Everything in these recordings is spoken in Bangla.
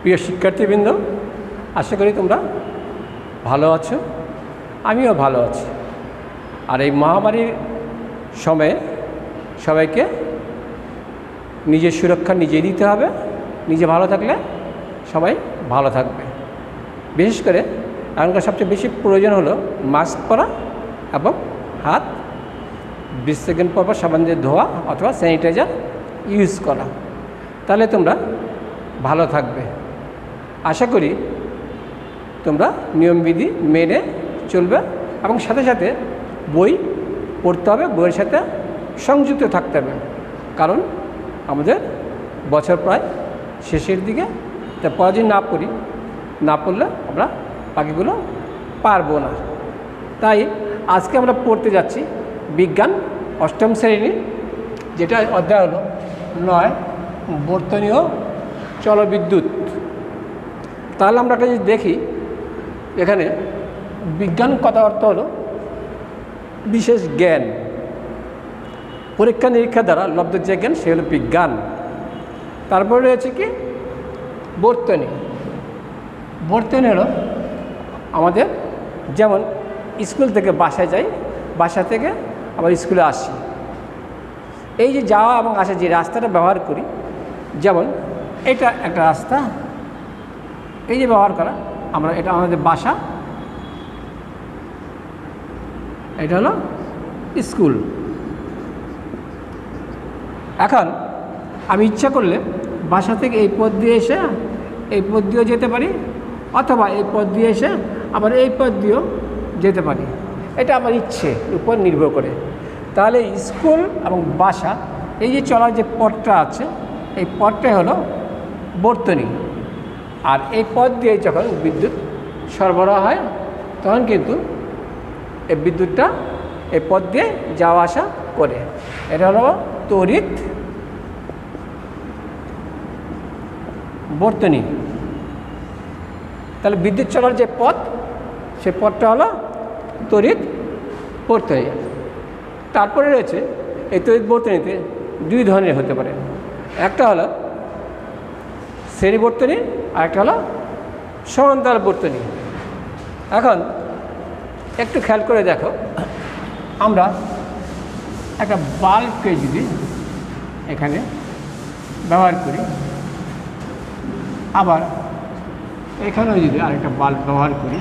প্রিয় শিক্ষার্থীবৃন্দ, আশা করি তোমরা ভালো আছো, আমিও ভালো আছি। আর এই মহামারীর সময়ে সবাইকে নিজের সুরক্ষা নিজেই দিতে হবে। নিজে ভালো থাকলে সবাই ভালো থাকবে। বিশেষ করে এখনকার সবচেয়ে বেশি প্রয়োজন হলো মাস্ক পরা এবং হাত 20 সেকেন্ড পর পর সাবান দিয়ে ধোয়া অথবা স্যানিটাইজার ইউজ করা। তাহলে তোমরা ভালো থাকবে। আশা করি তোমরা নিয়মবিধি মেনে চলবে এবং সাথে সাথে বই পড়তে হবে, বইয়ের সাথে সংযুক্ত থাকতে হবে। কারণ আমাদের বছর প্রায় শেষের দিকে, তা পড়া যদি না পড়লে আমরা বাকিগুলো পারবো না। তাই আজকে আমরা পড়তে যাচ্ছি বিজ্ঞান অষ্টম শ্রেণী, যেটা অধ্যায় হলো 9 বর্তনীয় জলবিদ্যুৎ। তাহলে আমরা একটা যদি দেখি, এখানে বিজ্ঞান কথা অর্থ হলো বিশেষ জ্ঞান, পরীক্ষা নিরীক্ষা দ্বারা লব্ধ যে জ্ঞান সে হলো বিজ্ঞান। তারপরে রয়েছে কি বর্তনী। বর্তনী হলো আমাদের যেমন স্কুল থেকে বাসায় যাই, বাসা থেকে আবার স্কুলে আসি, এই যে যাওয়া এবং আসা যে রাস্তাটা ব্যবহার করি, যেমন এটা একটা রাস্তা, এই যে ব্যবহার করা আমরা, এটা আমাদের বাসা, এটা হলো স্কুল। এখন আমি ইচ্ছা করলে বাসা থেকে এই পথ দিয়ে এসে এই পথ দিয়েও যেতে পারি, অথবা এই পথ দিয়ে এসে আবার এই পথ দিয়েও যেতে পারি। এটা আমার ইচ্ছে উপর নির্ভর করে। তাহলে স্কুল এবং বাসা এই যে চলার যে পথটা আছে, এই পথটাই হলো বর্তনী। আর এই পথ দিয়ে যখন বিদ্যুৎ সরবরাহ হয়, তখন কিন্তু এই বিদ্যুৎটা এই পথ দিয়ে যাওয়া আসা করে। এটা হলো তড়িৎ বর্তনী। তাহলে বিদ্যুৎ চলার যে পথ, সে পথটা হলো তড়িৎ বর্তনী। তারপরে রয়েছে এই তড়িৎ বর্তনীতে 2 ধরনের হতে পারে। একটা হলো শ্রেণী বর্তনী, আর একটা হলো সমান্তরাল বর্তনী। এখন একটু খেয়াল করে দেখো, আমরা একটা বাল্বকে যদি এখানে ব্যবহার করি, আবার এখানেও যদি আরেকটা বাল্ব ব্যবহার করি,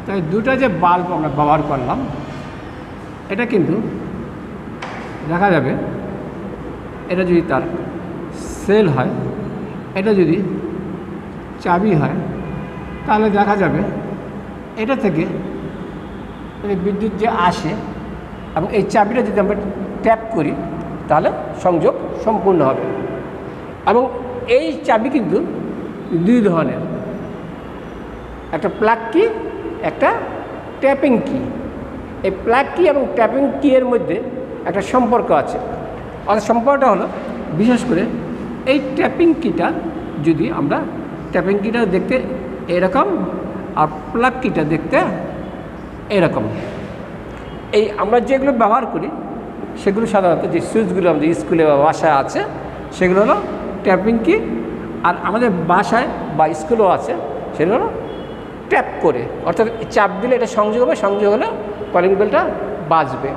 তাই দুটো যে বাল্ব আমরা ব্যবহার করলাম, এটা কিন্তু দেখা যাবে, এটা যদি তার সেল হয়, এটা যদি চাবি হয়, তাহলে দেখা যাবে এটা থেকে বিদ্যুৎ যে আসে, এবং এই চাবিটা যদি আমরা ট্যাপ করি তাহলে সংযোগ সম্পূর্ণ হবে। এবং এই চাবি কিন্তু 2 ধরনের, একটা প্লাগ কি, একটা ট্যাপিং কি। এই প্লাগ কি এবং ট্যাপিং কি এর মধ্যে একটা সম্পর্ক আছে। আর সম্পর্কটা হলো, বিশেষ করে এই ট্যাপিং কিটা যদি আমরা, ট্যাপিং কিটা দেখতে এরকম আর প্লাগ কিটা দেখতে এরকম। এই আমরা যেগুলো ব্যবহার করি সেগুলো সাধারণত যে সুইচগুলো আমাদের স্কুলে বা বাসায় আছে, সেগুলো হলো ট্যাপিং কি। আর আমাদের বাসায় বা স্কুলেও আছে, সেগুলো হলো ট্যাপ করে, অর্থাৎ চাপ দিলে এটা সংযোগ হবে, সংযোগ হলে কলিং বেলটা বাজবে।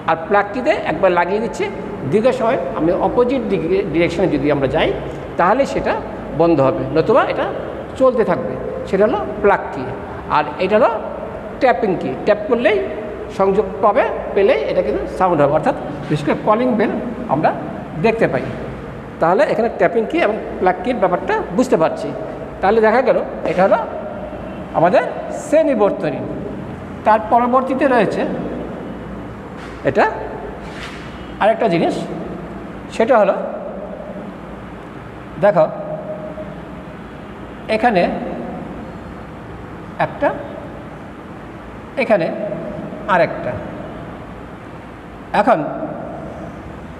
আর প্লাগ কিতে একবার লাগিয়ে দিচ্ছে, দীর্ঘ সময় আমি অপোজিট দিকে ডিরেকশনে যদি আমরা যাই, তাহলে সেটা বন্ধ হবে, নতুবা এটা চলতে থাকবে। সেটা হলো প্লাগ কি। আর এটা হলো ট্যাপিং কি। ট্যাপ করলেই সংযোগ পেলেই এটা কিন্তু সাউন্ড হবে, অর্থাৎ বিশেষ করে কলিং বেল আমরা দেখতে পাই। তাহলে এখানে ট্যাপিং কি এবং প্লাগ কির ব্যাপারটা বুঝতে পারছি। তাহলে দেখা গেল এটা হলো আমাদের শ্রেণী বর্তনী। তার পরবর্তীতে রয়েছে এটা আরেকটা জিনিস, সেটা হলো দেখো এখানে একটা, এখানে আরেকটা। এখন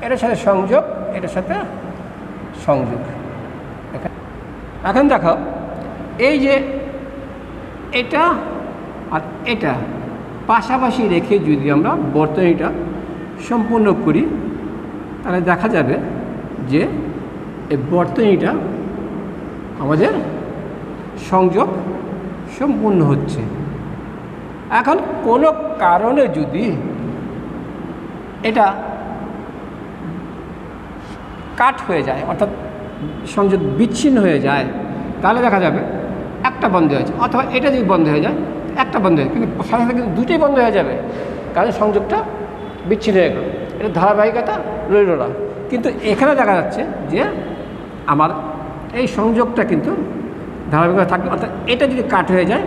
এটার সাথে সংযোগ, এটার সাথে সংযোগ। এখন দেখো এই যে এটা আর এটা পাশাপাশি রেখে যদি আমরা বর্তনীটা সম্পূর্ণ করি, তাহলে দেখা যাবে যে এই বর্তনীটা আমাদের সংযোগ সম্পূর্ণ হচ্ছে। এখন কোনো কারণে যদি এটা কাট হয়ে যায়, অর্থাৎ সংযোগ বিচ্ছিন্ন হয়ে যায়, তাহলে দেখা যাবে একটা বন্ধ হয়েছে, অথবা এটা যদি বন্ধ হয়ে যায় একটা বন্ধ হয়ে, কিন্তু সাথে সাথে কিন্তু দুটোই বন্ধ হয়ে যাবে, কারণ সংযোগটা বিচ্ছিন্ন হয়ে গেল। এটা ধারাবাহিকতা রইল না। কিন্তু এখানে দেখা যাচ্ছে যে আমার এই সংযোগটা কিন্তু ধারাবাহিকতা থাকবে, অর্থাৎ এটা যদি কাট হয়ে যায়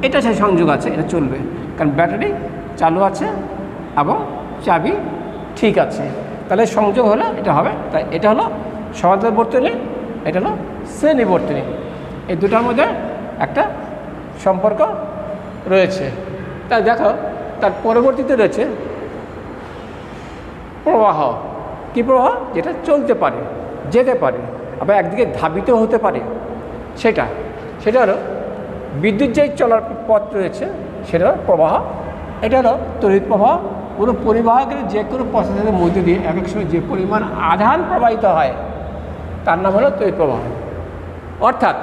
এটা সেই সংযোগ আছে, এটা চলবে, কারণ ব্যাটারি চালু আছে এবং চাবি ঠিক আছে, তাহলে সংযোগ হলে এটা হবে। তাই এটা হলো সমান্তরাল বর্তনী, এটা হলো শ্রেণী বর্তনী। এই দুটার মধ্যে একটা সম্পর্ক রয়েছে। তাই দেখো তার পরবর্তীতে রয়েছে প্রবাহ। কী প্রবাহ? যেটা চলতে পারে, যেতে পারে, আবার একদিকে ধাবিত হতে পারে। সেটা হলো বিদ্যুৎ যেই চলার পথ রয়েছে সেটা হলো প্রবাহ। এটা হলো তড়িৎ প্রবাহ। কোনো পরিবাহকের যে কোনো প্রসেসের মধ্যে দিয়ে এক এক সময় যে পরিমাণ আধান প্রবাহিত হয় তার নাম হলো তড়িৎ প্রবাহ। অর্থাৎ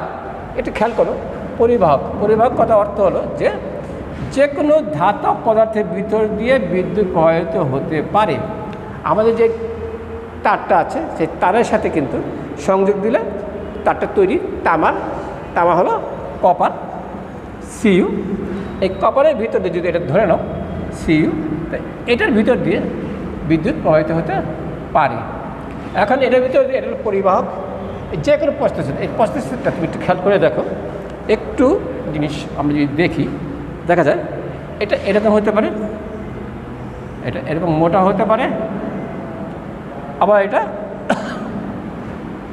এটা খেয়াল করো, পরিবাহক কথা অর্থ হলো যে কোনো ধাতব পদার্থের ভিতর দিয়ে বিদ্যুৎ প্রবাহিত হতে পারে। আমাদের যে তারটা আছে সেই তারের সাথে কিন্তু সংযোগ দিলে তারটা তৈরি তামা হলো কপার, সিইউ। এই কপারের ভিতর দিয়ে যদি এটা ধরে নাও সিইউ, এটার ভিতর দিয়ে বিদ্যুৎ প্রবাহিত হতে পারে। এখন এটার ভিতর দিয়ে এটা হলো পরিবাহক। যে কোনো প্রস্তুত, এই প্রস্তুতটা তুমি একটু খেয়াল করে দেখো, একটু জিনিস আমরা যদি দেখি দেখা যায় এটা এরকম হতে পারে, এটা এরকম মোটা হতে পারে, আবার এটা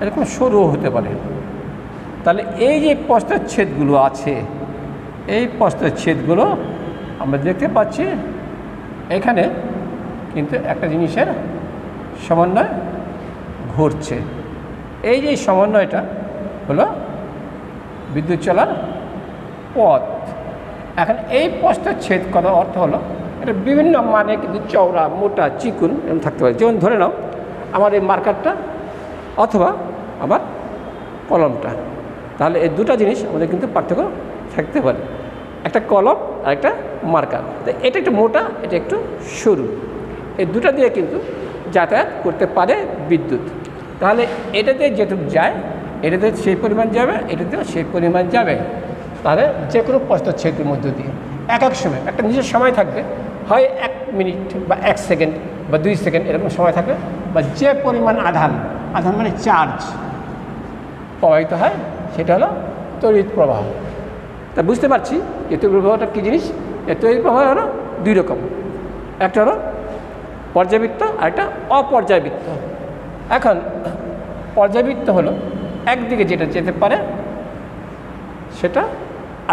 এরকম সরুও হতে পারে। তাহলে এই যে প্রস্থচ্ছেদগুলো আছে, এই প্রস্থচ্ছেদগুলো আমরা দেখতে পাচ্ছি এখানে কিন্তু একটা জিনিসের সমন্বয় ঘটছে। এই যে সমন্বয়টা হলো বিদ্যুৎ চলার পথ। এখন এই প্রস্থচ্ছেদ কথা অর্থ হলো এটা বিভিন্ন মানে কিন্তু চওড়া, মোটা, চিকুন এরকম থাকতে পারে। যেমন ধরে নাও আমার এই মার্কারটা অথবা আমার কলমটা, তাহলে এই দুটা জিনিস আমাদের কিন্তু পার্থক্য থাকতে পারে। একটা কলম আর একটা মার্কার, তো এটা একটু মোটা, এটা একটু সরু, এই দুটা দিয়ে কিন্তু যাতায়াত করতে পারে বিদ্যুৎ। তাহলে এটাতে যেটুকু যায় এটাতে সেই পরিমাণ যাবে, এটাতেও সেই পরিমাণ যাবে। তাহলে যে কোনো প্রস্থচ্ছেদের মধ্য দিয়ে এক এক সময় একটা নিজের সময় থাকবে, হয় 1 মিনিট বা 1 সেকেন্ড বা 2 সেকেন্ড এরকম সময় থাকবে, বা যে পরিমাণ আধান মানে চার্জ প্রবাহিত হয় সেটা হলো তড়িৎ প্রবাহ। তা বুঝতে পারছি যে তড়িৎ প্রবাহটা কী জিনিস। এই তড়িৎ প্রবাহ হলো দুই রকম, একটা হলো পর্যাবৃত্ত আর একটা অপর্যাবৃত্ত। এখন পর্যাবৃত্ত হলো একদিকে যেটা যেতে পারে সেটা,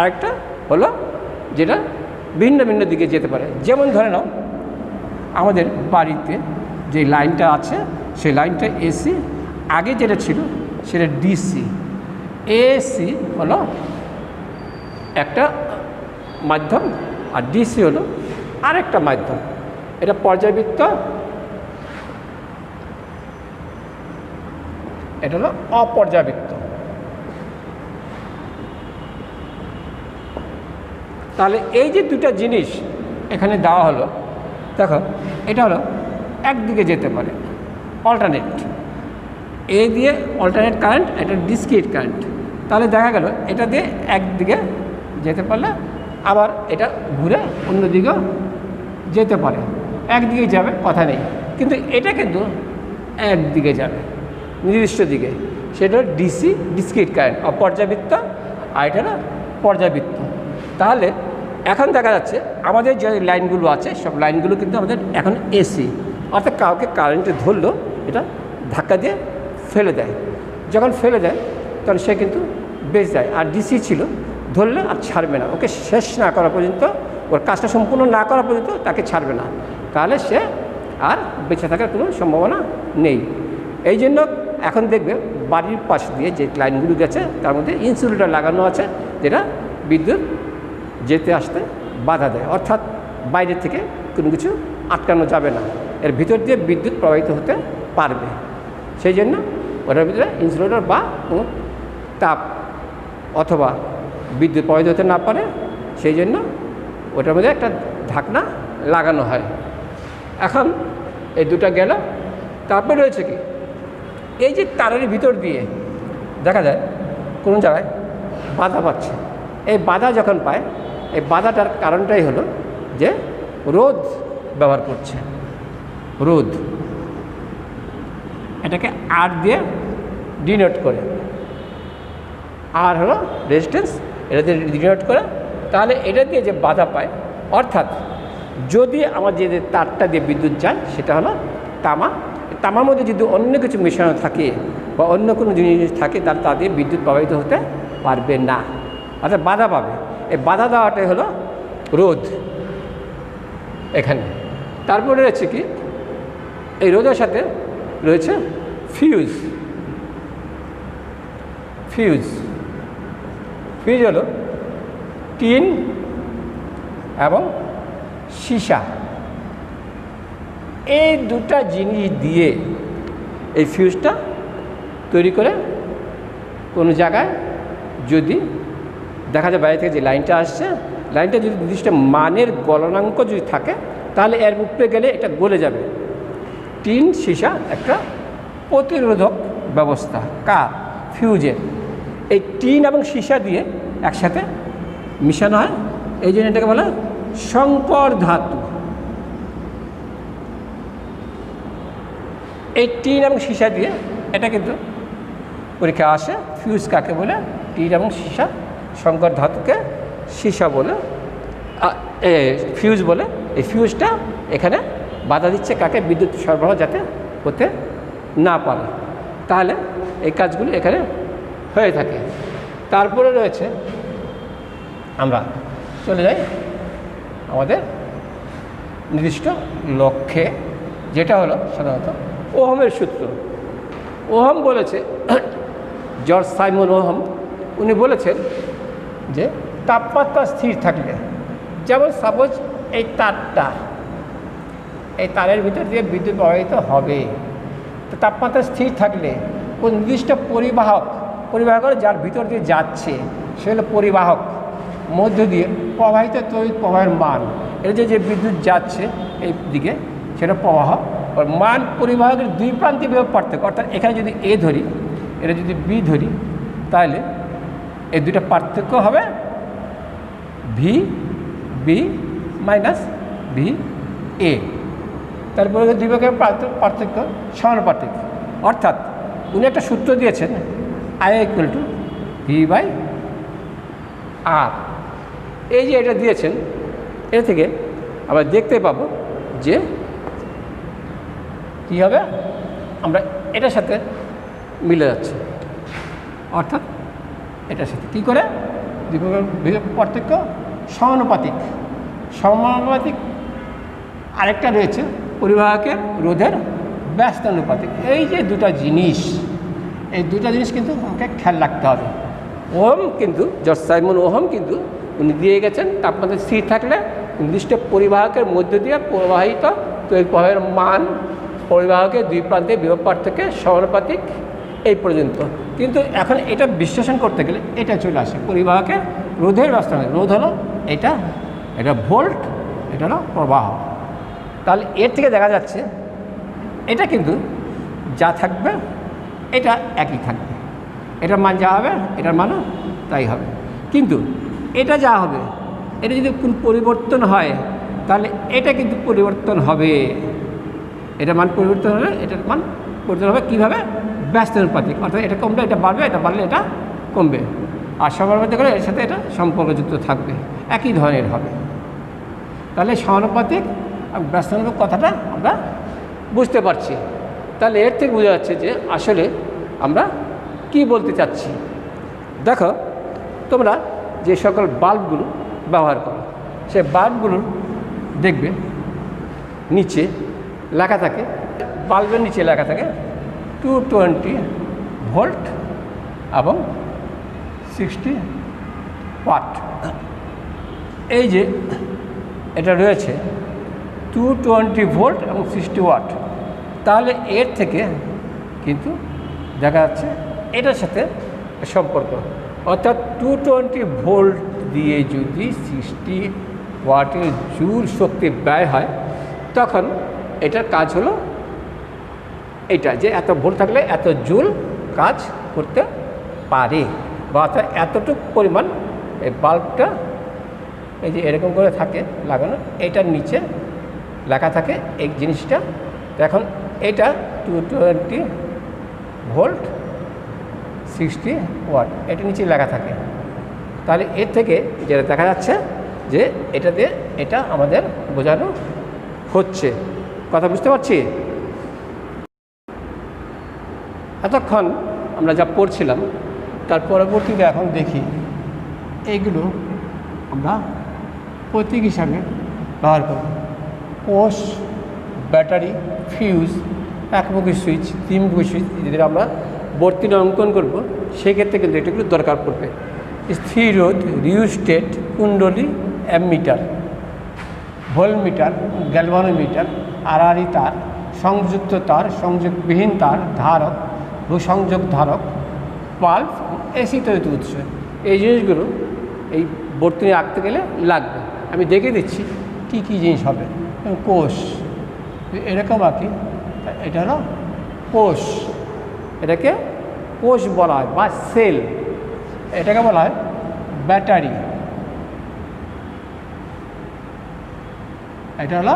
আরেকটা হলো যেটা ভিন্ন ভিন্ন দিকে যেতে পারে। যেমন ধরে নাও আমাদের বাড়িতে যে লাইনটা আছে সেই লাইনটা এসি, আগে যেটা ছিল সেটা ডিসি। এসি হলো একটা মাধ্যম আর ডিসি হলো আরেকটা মাধ্যম। এটা পর্যাবৃত্ত, এটা হলো অপর্যাবৃত্ত। তাহলে এই যে দুটা জিনিস এখানে দেওয়া হলো, দেখো এটা হলো একদিকে যেতে পারে অল্টারনেট, এ দিয়ে অল্টারনেট কারেন্ট, এটা ডিসক্রিট কারেন্ট। তাহলে দেখা গেল এটা দিয়ে একদিকে যেতে পারলে আবার এটা ঘুরে অন্যদিকেও যেতে পারে, একদিকে যাবে কথা নেই, কিন্তু এটা কিন্তু একদিকে যাবে নির্দিষ্ট দিকে, সেটা ডিসি ডিসক্রিট কারেন্ট অপর্যাবৃত্ত, আর এটা হলো পর্যাবৃত্ত। তাহলে এখন দেখা যাচ্ছে আমাদের যে লাইনগুলো আছে সব লাইনগুলো কিন্তু আমাদের এখন এসি, অর্থাৎ কাউকে কারেন্টে ধরলো এটা ধাক্কা দিয়ে ফেলে দেয়, যখন ফেলে দেয় তখন সে কিন্তু বেঁচে যায়। আর ডিসি ছিল ধরলে আর ছাড়বে না, ওকে শেষ না করা পর্যন্ত, ওর কাজটা সম্পূর্ণ না করা পর্যন্ত তাকে ছাড়বে না, তাহলে সে আর বেঁচে থাকার কোনো সম্ভাবনা নেই। এই জন্য এখন দেখবে বাড়ির পাশ দিয়ে যে লাইনগুলো গেছে তার মধ্যে ইনসুলেটর লাগানো আছে, যেটা বিদ্যুৎ যেতে আসতে বাধা দেয়, অর্থাৎ বাইরে থেকে কোনো কিছু আটকানো যাবে না, এর ভিতর দিয়ে বিদ্যুৎ প্রবাহিত হতে পারবে। সেই জন্য ওটার ভিতরে ইনসুলেটর বা কোনো তাপ অথবা বিদ্যুৎ প্রবাহিত হতে না পারে, সেই জন্য ওটার মধ্যে একটা ঢাকনা লাগানো হয়। এখন এই দুটো গেল। তারপরে রয়েছে কি, এই যে তারের ভিতর দিয়ে দেখা যায় কোনো জায়গায় বাধা পাচ্ছে। এই বাধা যখন পায়, এই বাধাটার কারণটাই হলো যে রোধ ব্যবহার করছে। রোধ এটাকে আর দিয়ে ডিনোট করে, আর হলো রেজিস্ট্যান্স, এটা দিয়ে ডিনোট করে। তাহলে এটা দিয়ে যে বাধা পায়, অর্থাৎ যদি আমার যে তারটা দিয়ে বিদ্যুৎ যায় সেটা হলো তামা। তামার মধ্যে যদি অন্য কিছু মেশানো থাকে বা অন্য কোনো জিনিস থাকে, তার তা দিয়ে বিদ্যুৎ প্রবাহিত হতে পারবে না, অর্থাৎ বাধা পাবে। এই বাধা দেওয়াটাই হলো রোধ এখানে। তারপরে রয়েছে কি, এই রোধের সাথে রয়েছে ফিউজ। ফিউজ ফিউজ হলো টিন এবং সীসা, এই দুটা জিনিস দিয়ে এই ফিউজটা তৈরি করে কোনো জায়গায় যদি দেখা যায় বাইরে থেকে যে লাইনটা আসছে, লাইনটা যদি নির্দিষ্ট মানের গলনাঙ্ক যদি থাকে, তাহলে এর উপরে গেলে এটা গলে যাবে। টিন সীসা একটা প্রতিরোধক ব্যবস্থা কার? ফিউজের। এই টিন এবং সীসা দিয়ে একসাথে মিশানো হয়, এই জন্য এটাকে বলে সংকর ধাতু। এই টিন এবং সীসা দিয়ে এটা কিন্তু পরীক্ষা আসে, ফিউজ কাকে বলে? টিন এবং সীসা, সংকর ধাতুকে সীসা বলে, ফিউজ বলে। এই ফিউজটা এখানে বাধা দিচ্ছে কাকে? বিদ্যুৎ সরবরাহ যাতে হতে না পারে। তাহলে এই কাজগুলো এখানে হয়ে থাকে। তারপরে রয়েছে, আমরা চলে যাই আমাদের নির্দিষ্ট লক্ষ্যে, যেটা হলো সাধারণত ওহমের সূত্র। ওহম বলেছে, জর্জ সাইমন ওহম, উনি বলেছেন যে তাপমাত্রা স্থির থাকলে, যেমন সাপোজ এই তারটা, এই তারের ভিতর দিয়ে বিদ্যুৎ প্রবাহিত হবে, তো তাপমাত্রা স্থির থাকলে কোন নির্দিষ্ট পরিবাহক যার ভিতর দিয়ে যাচ্ছে, সে হলো পরিবাহক, মধ্য দিয়ে প্রবাহিত তড়িৎ প্রবাহের মান, এটা যে বিদ্যুৎ যাচ্ছে এই দিকে, সেটা প্রবাহ আর মান পরিবাহকের দুই প্রান্তে বিভব পার্থক্য। অর্থাৎ এখানে যদি এ ধরি, এটা যদি বি ধরি, তাহলে এই দুটা পার্থক্য হবে V B minus V A. তারপরে দুই ভাগের পার্থক্য সমানুপাতিক। অর্থাৎ উনি একটা সূত্র দিয়েছেন, I equal to V by R. এই যে এটা দিয়েছেন, এর থেকে আমরা দেখতে পাবো যে কী হবে, আমরা এটার সাথে মিলে যাচ্ছে। অর্থাৎ এটার সাথে কী করে পার্থক্য সমানুপাতিক। সমানুপাতিক আরেকটা রয়েছে পরিবাহকের রোধের ব্যস্তানুপাতিক। এই যে দুটা জিনিস, এই দুটা জিনিস কিন্তু আমাকে খেয়াল রাখতে হবে। ওহম কিন্তু, জর্জ সাইমন ওহম কিন্তু উনি দিয়ে গেছেন তাপমাত্রা স্থির থাকলে নির্দিষ্ট পরিবাহকের মধ্য দিয়ে প্রবাহিত তড়িৎ প্রবাহের মান পরিবাহকের দুই প্রান্তে বিভব পার্থক্যের সমানুপাতিক, এই পর্যন্ত। কিন্তু এখন এটা বিশ্লেষণ করতে গেলে এটা চলে আসে পরিবাহকের রোধের ব্যবস্থা। রোধ হলো এটা, এটা ভোল্ট, এটা হলো প্রবাহ। তাহলে এর থেকে দেখা যাচ্ছে এটা কিন্তু যা থাকবে এটা একই থাকবে, এটার মান যা হবে এটার মানও তাই হবে। কিন্তু এটা যা হবে, এটা যদি কোন পরিবর্তন হয়, তাহলে এটা কিন্তু পরিবর্তন হবে। এটা মান পরিবর্তন হলে এটার মান পরিবর্তন হবে কীভাবে? ব্যস্তানুপাতিক। অর্থাৎ এটা কমলে এটা বাড়বে, এটা বাড়লে এটা কমবে। আর সমানুপাতিক হলে এর সাথে এটা সম্পর্কযুক্ত থাকবে, একই ধরনের হবে। তাহলে সমানুপাতিক আর ব্যস্তানুপাতিক কথাটা আমরা বুঝতে পারছি। তাহলে এর থেকে বোঝা যাচ্ছে যে আসলে আমরা কি বলতে চাচ্ছি। দেখো, তোমরা যে সকল বাল্বগুলো ব্যবহার করো, সেই বাল্বগুলোর দেখবে নিচে লেখা থাকে, বাল্বের নিচে লেখা থাকে 220 ভোল্ট এবং 60 ওয়াট। এই যে এটা রয়েছে 220 ভোল্ট এবং 60 ওয়াট, তাহলে এর থেকে কিন্তু দেখা যাচ্ছে এটার সাথে সম্পর্ক। অর্থাৎ 220 ভোল্ট দিয়ে যদি 60 ওয়াটের জুল শক্তি ব্যয় হয়, তখন এটার কাজ হলো এটা, যে এত ভোল্ট থাকলে এত জুল কাজ করতে পারে, বা অর্থাৎ এতটুকু পরিমাণ এই বাল্বটা এই যে এরকম করে থাকে লাগানো, এটার নিচে লেখা থাকে এই জিনিসটা। এখন এটা 220 ভোল্ট 60 ওয়াট এটা নিচে লেখা থাকে। তাহলে এর থেকে যেটা দেখা যাচ্ছে যে এটা দিয়ে এটা আমাদের বোঝানো হচ্ছে। কথা বুঝতে পারছি? এতক্ষণ আমরা যা পড়ছিলাম তার পরবর্তীতে এখন দেখি এইগুলো আমরা প্রতীক হিসাবে ব্যবহার করব। কোষ, ব্যাটারি, ফিউজ, একমুখী সুইচ, তিনমুখী সুইচ, যেটা আমরা বর্তিনী অঙ্কন করব সেক্ষেত্রে কিন্তু এটাগুলো দরকার পড়বে। স্থিরোধ, রিওস্টেট, কুণ্ডলী, অ্যামমিটার, ভোল্টমিটার, গ্যালভানোমিটার, আড়াআড়ি তার, সংযুক্ত তার, সংযোগবিহীন তার, ধারক, ভূসংযোগ ধারক, বাল্ব, এসি তড়িৎ উৎস, এই জিনিসগুলো এই বর্তনী আঁকতে গেলে লাগবে। আমি দেখে দিচ্ছি কি কি জিনিস হবে। কোষ এরকম আঁকি, এটা হলো কোষ, এটাকে কোষ বলা হয় বা সেল। এটাকে বলা হয় ব্যাটারি, এটা হলো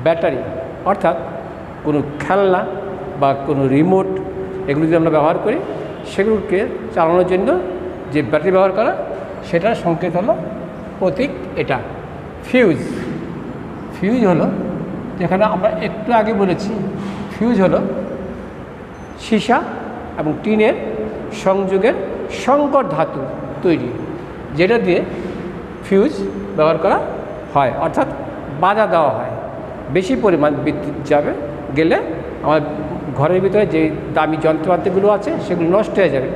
ব্যাটারি। অর্থাৎ কোনো খেলনা বা কোনো রিমোট এগুলো যদি আমরা ব্যবহার করি, সেগুলোকে চালানোর জন্য যে ব্যাটারি ব্যবহার করা, সেটার সংকেত হলো প্রতীক এটা। ফিউজ, ফিউজ হলো, যেখানে আমরা একটু আগে বলেছি, ফিউজ হলো সীসা এবং টিনের সংযোগের সংকর ধাতু তৈরি, যেটা দিয়ে ফিউজ ব্যবহার করা হয়, অর্থাৎ বাধা দেওয়া হয়। বেশি পরিমাণ বিদ্যুৎ যাবে গেলে আমার ঘরের ভিতরে যে দামি যন্ত্রপাতিগুলো আছে সেগুলো নষ্ট হয়ে যাবে,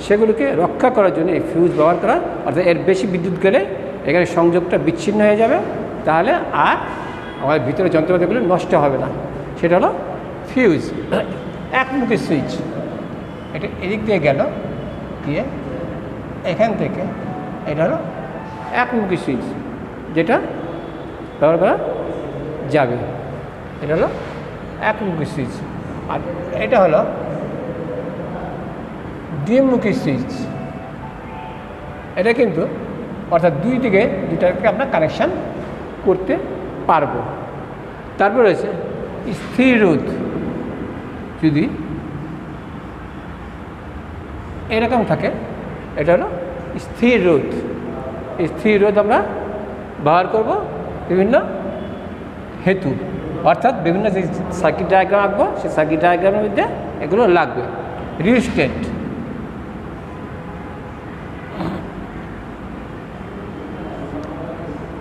সেগুলোকে রক্ষা করার জন্য এই ফিউজ ব্যবহার করা। অর্থাৎ এর বেশি বিদ্যুৎ গেলে এখানে সংযোগটা বিচ্ছিন্ন হয়ে যাবে, তাহলে আর আমার ভিতরে যন্ত্রপাতিগুলো নষ্ট হবে না, সেটা হলো ফিউজ। একমুখী সুইচ, এটা এদিক দিয়ে গেল, দিয়ে এখান থেকে এটা হলো একমুখী সুইচ, যেটা ব্যবহার করা যাবে, এটা হলো একমুখী সুইচ। আর এটা হলো দ্বিমুখী সুইচ, এটা কিন্তু অর্থাৎ দুই দিকে দুইটাকে আমরা কানেকশান করতে পারবো। তারপর রয়েছে স্থির রোধ, যদি এরকম থাকে এটা হলো স্থির রোধ। স্থির রোধ আমরা ব্যবহার করব বিভিন্ন হেতু, অর্থাৎ বিভিন্ন যে সার্কিট ডায়াগ্রাম আঁকবো সেই সার্কিট ডায়াগ্রামের মধ্যে এগুলো লাগবে। রিওস্টেট,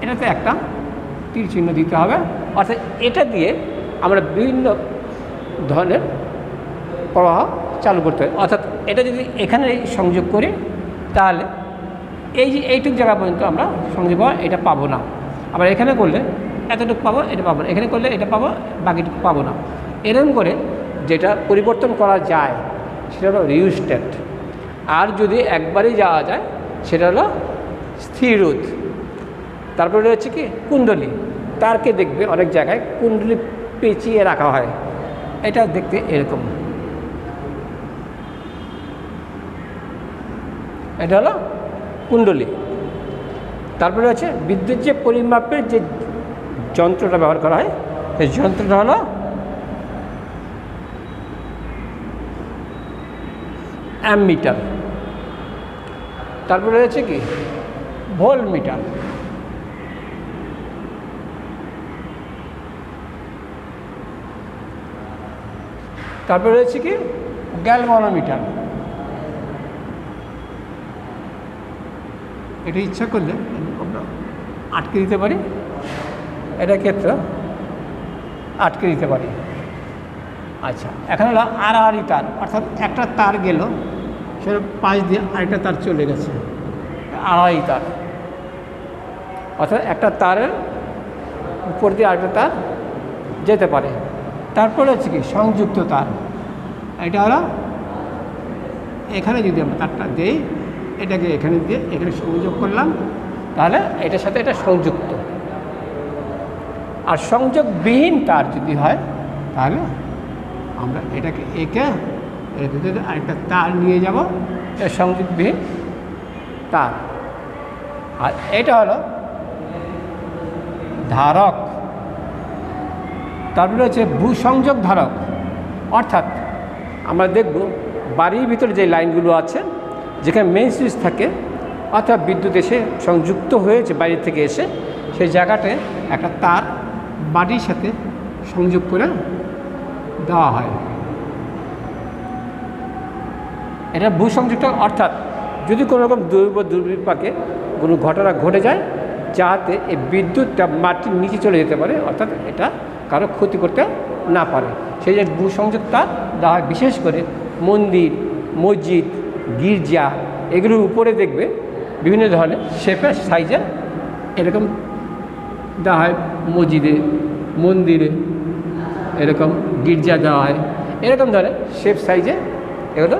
এটাতে একটা তীর চিহ্ন দিতে হবে, অর্থাৎ এটা দিয়ে আমরা বিভিন্ন ধরনের প্রবাহ চালু করতে হবে। অর্থাৎ এটা যদি এখানে সংযোগ করি, তাহলে এই যে এইটুকু জায়গা পর্যন্ত আমরা সংযোগ পাবো, এটা পাবো না। আবার এখানে করলে এতটুকু পাবো, এটা পাবো না। এখানে করলে এটা পাবো, বাকিটুকু পাবো না। এরকম করে যেটা পরিবর্তন করা যায় সেটা হলো রিওস্টেট। আর যদি একবারেই যাওয়া যায় সেটা হলো স্থির রোধ। তারপরে রয়েছে কি কুণ্ডলী, তারকে দেখবে অনেক জায়গায় কুণ্ডলী পেঁচিয়ে রাখা হয়, এটা দেখতে এরকম, এটা হলো কুণ্ডলী। তারপরে আছে বিদ্যুৎ যে পরিমাপের যে যন্ত্রটা ব্যবহার করা হয়, সেই যন্ত্রটা হলো অ্যামমিটার। তারপরে রয়েছে কি ভোল্টমিটার। তারপরে রয়েছে কি গ্যালভানোমিটার। এটা ইচ্ছা করলে আমরা আটকে দিতে পারি, এটা ক্ষেত্রে আটকে দিতে পারি। আচ্ছা, এখন হলো আড়াআড়ি তার, অর্থাৎ একটা তার গেল, সেটা পাশ দিয়ে আরেকটা তার চলে গেছে, আড়াআড়ি তার। অর্থাৎ একটা তারের উপর দিয়ে আরেকটা তার যেতে পারে। তারপরে হচ্ছে কি সংযুক্ত তার, এটা হলো এখানে যদি আমরা তারটা দিই, এটাকে এখানে দিয়ে এখানে সংযোগ করলাম, তাহলে এটার সাথে এটা সংযুক্ত। আর সংযোগবিহীন তার যদি হয় তাহলে আমরা এটাকে এঁকে এর ভিতরে আরেকটা তার নিয়ে যাব, এটা সংযোগবিহীন তার। আর এটা হলো ধারক। তারপরে হচ্ছে ভূসংযোগ ধারক, অর্থাৎ আমরা দেখব বাড়ির ভিতরে যে লাইনগুলো আছে যেখানে মেইন সুইচ থাকে, অর্থাৎ বিদ্যুৎ এসে সংযুক্ত হয়েছে বাইরে থেকে এসে, সেই জায়গাটায় একটা তার বাড়ির সাথে সংযোগ করে দেওয়া হয়। এটা ভূসংযোগটা, অর্থাৎ যদি কোনো রকম দুর্বিপাকে কোনো ঘটনা ঘটে যায় যাতে এই বিদ্যুৎটা মাটির নিচে চলে যেতে পারে, অর্থাৎ এটা কারো ক্ষতি করতে না পারে, সেই জন্য ভূসংযোগটা দেওয়া হয়। বিশেষ করে মন্দির, মসজিদ, গির্জা এগুলোর উপরে দেখবে বিভিন্ন ধরনের শেপের সাইজের এরকম দেওয়া হয়। মসজিদে, মন্দিরে এরকম, গির্জা দেওয়া হয়, এরকম ধরনের শেপ সাইজে এগুলো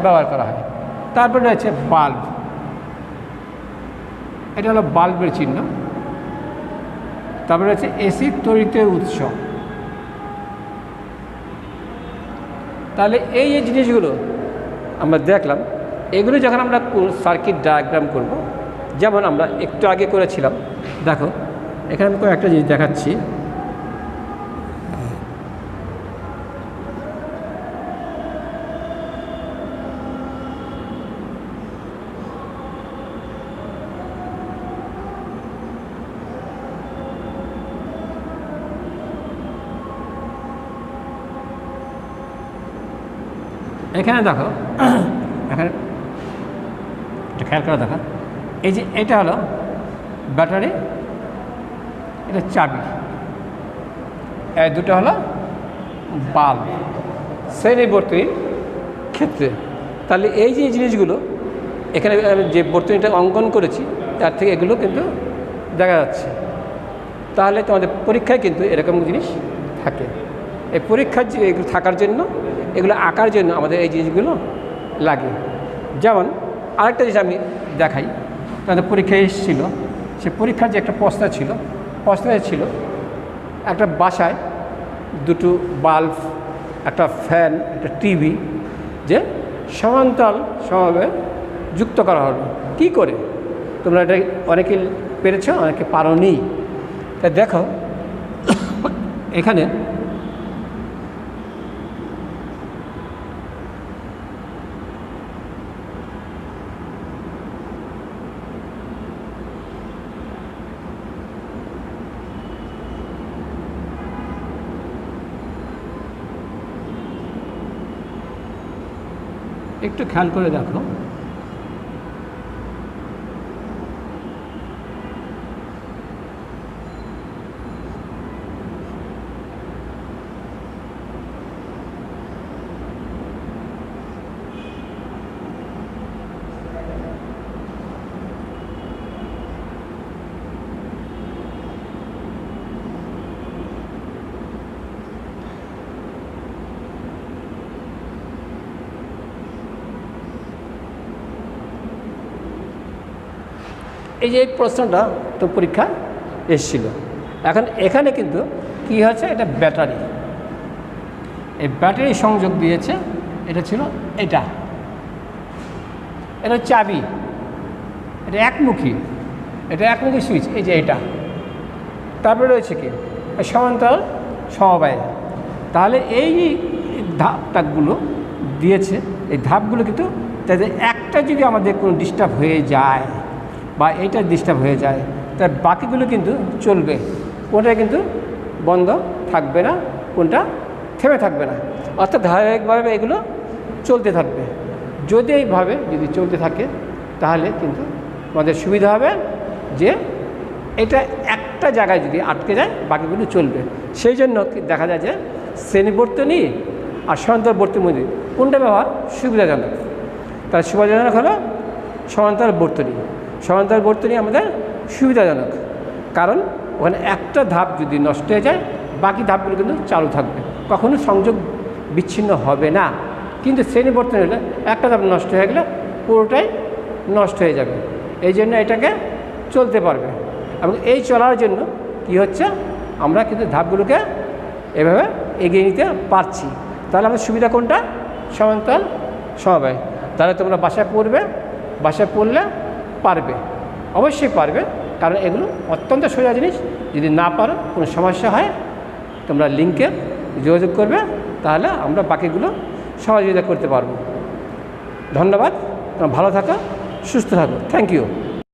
ব্যবহার করা হয়। তারপরে রয়েছে বাল্ব। এটা হলো বাল্বের চিহ্ন। তারপরে রয়েছে এসি তড়িতের উৎস। তাহলে এই যে জিনিসগুলো আমরা দেখলাম, এগুলো যখন আমরা সার্কিট ডায়াগ্রাম করব, যেমন আমরা একটু আগে করেছিলাম, দেখো এখানে আমি একটা জিনিস দেখাচ্ছি। এখানে দেখো, এখানে এটা খেয়াল করে দেখো, এই যে এটা হলো ব্যাটারি, এটা চাবি, এই দুটো হলো বাল্ব শ্রেণী বর্তনীর ক্ষেত্রে। তাহলে এই যে জিনিসগুলো এখানে যে বর্তনীটা অঙ্কন করেছি তার থেকে এগুলো কিন্তু দেখা যাচ্ছে। তাহলে তোমাদের পরীক্ষায় কিন্তু এরকম জিনিস থাকে। এই পরীক্ষার যে এগুলো থাকার জন্য, এগুলো আঁকার জন্য আমাদের এই জিনিসগুলো লাগে। যেমন আরেকটা জিনিস আমি দেখাই, তাদের পরীক্ষায় এসেছিলো, সে পরীক্ষার যে একটা প্রশ্ন ছিল, প্রশ্নে ছিল একটা বাসায় দুটো বাল্ব, একটা ফ্যান, একটা টিভি যে সমান্তরালভাবে যুক্ত করা হলো। কী করে? তোমরা এটা অনেকে পেরেছ, অনেকে পারোনি। তাই দেখো এখানে একটু খেয়াল করে দেখো, এই যে এই প্রশ্নটা তো পরীক্ষা এসেছিল। এখন এখানে কিন্তু কি হয়েছে, এটা ব্যাটারি, এই ব্যাটারি সংযোগ দিয়েছে, এটা ছিল এটা চাবি, এটা একমুখী, এটা একমুখী সুইচ, এই যে এটা। তারপরে রয়েছে কি সমান্তরাল সমবায়। তাহলে এই ধাপগুলো দিয়েছে, এই ধাপগুলো কিন্তু তাদের একটা যদি আমাদের কোনো ডিস্টার্ব হয়ে যায় বা এইটা ডিস্টার্ব হয়ে যায়, তার বাকিগুলো কিন্তু চলবে, কোনটা কিন্তু বন্ধ থাকবে না, কোনটা থেমে থাকবে না, অর্থাৎ ধারাবাহিকভাবে এগুলো চলতে থাকবে। যদি এইভাবে যদি চলতে থাকে তাহলে কিন্তু আমাদের সুবিধা হবে যে এটা একটা জায়গায় যদি আটকে যায় বাকিগুলো চলবে। সেই জন্য দেখা যায় যে শ্রেণীবর্তনী আর সমান্তরাল বর্তনীর মধ্যে কোনটা ব্যবহার সুবিধাজনক? তার সুবিধাজনক হলো সমান্তরাল বর্তনী। সমান্তরাল বর্তনী আমাদের সুবিধাজনক, কারণ ওখানে একটা ধাপ যদি নষ্ট হয়ে যায় বাকি ধাপগুলো কিন্তু চালু থাকবে, কখনো সংযোগ বিচ্ছিন্ন হবে না। কিন্তু শ্রেণী বর্তনী হলে একটা ধাপ নষ্ট হয়ে গেলে পুরোটাই নষ্ট হয়ে যাবে। এই জন্য এটাকে চলতে পারবে। এবং এই চলার জন্য কি হচ্ছে, আমরা কিন্তু ধাপগুলোকে এভাবে এগিয়ে নিতে পারছি। তাহলে আমাদের সুবিধা কোনটা? সমান্তরাল সমবায়। তাহলে তোমরা বাসায় পড়বে, বাসায় পড়লে পারবে, অবশ্যই পারবে, কারণ এগুলো অত্যন্ত সোজা জিনিস। যদি না পারো, কোনো সমস্যা হয়, তোমরা লিঙ্কে যোগাযোগ করবে, তাহলে আমরা বাকিগুলো সহযোগিতা করতে পারবো। ধন্যবাদ, তোমরা ভালো থাকো, সুস্থ থাকো। Thank you.